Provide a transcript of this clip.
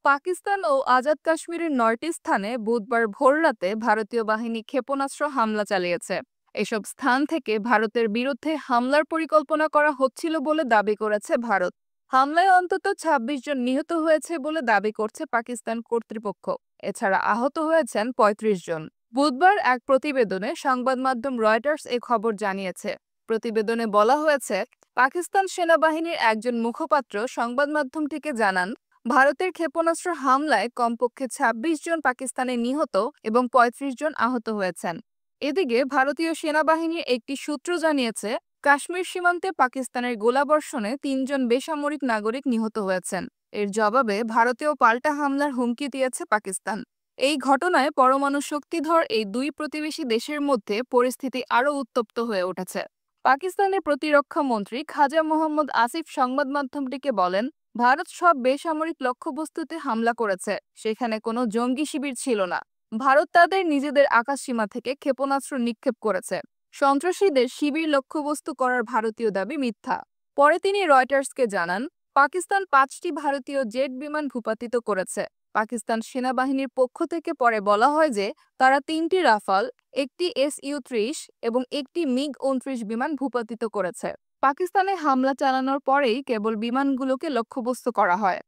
পাকিস্তান ও আজাদ কাশ্মীরের ৯টি স্থানে বুধবার ভোররাতে ভারতীয় বাহিনী ক্ষেপণাস্ত্র হামলা চালিয়েছে। এসব স্থান থেকে ভারতের বিরুদ্ধে হামলার পরিকল্পনা করা হচ্ছিল বলে দাবি করেছে ভারত। হামলায় অন্তত ২৬ জন নিহত হয়েছে বলে দাবি করছে পাকিস্তান কর্তৃপক্ষ। এছাড়া আহত হয়েছেন ৩৫ জন। বুধবার এক প্রতিবেদনে সংবাদ মাধ্যম রয়টার্স এ খবর জানিয়েছে। প্রতিবেদনে বলা হয়েছে, পাকিস্তান সেনাবাহিনীর একজন মুখপাত্র সংবাদ মাধ্যমটিকে জানান, ভারতের ক্ষেপণাস্ত্র হামলায় কমপক্ষে ২৬ জন পাকিস্তানে নিহত এবং ৩৫ জন আহত হয়েছেন। এদিকে ভারতীয় সেনাবাহিনীর একটি সূত্র জানিয়েছে, কাশ্মীর সীমান্তে পাকিস্তানের গোলাবর্ষণে ৩ জন বেসামরিক নাগরিক নিহত হয়েছেন। এর জবাবে ভারতীয় পাল্টা হামলার হুমকি দিয়েছে পাকিস্তান। এই ঘটনায় পরমাণু শক্তিধর এই দুই প্রতিবেশী দেশের মধ্যে পরিস্থিতি আরও উত্তপ্ত হয়ে উঠেছে। পাকিস্তানের প্রতিরক্ষা মন্ত্রী খাজা মোহাম্মদ আসিফ সংবাদ মাধ্যমটিকে বলেন, ভারত সব বেসামরিক লক্ষ্যবস্তুতে হামলা করেছে, সেখানে কোনো জঙ্গি শিবির ছিল না। ভারত তাদের নিজেদের আকাশসীমা থেকে ক্ষেপণাস্ত্র নিক্ষেপ করেছে। সন্ত্রাসীদের শিবির লক্ষ্যবস্তু করার ভারতীয় দাবি মিথ্যা। পরে তিনি রয়টার্সকে জানান, পাকিস্তান ৫টি ভারতীয় জেট বিমান ভূপাতিত করেছে। পাকিস্তান সেনাবাহিনীর পক্ষ থেকে পরে বলা হয় যে তারা ৩টি রাফাল, একটি SU-৩০ এবং একটি MiG-২৯ বিমান ভূপাতিত করেছে। পাকিস্তানে হামলা চালানোর পরেই কেবল বিমানগুলোকে লক্ষ্যবস্তু করা হয়।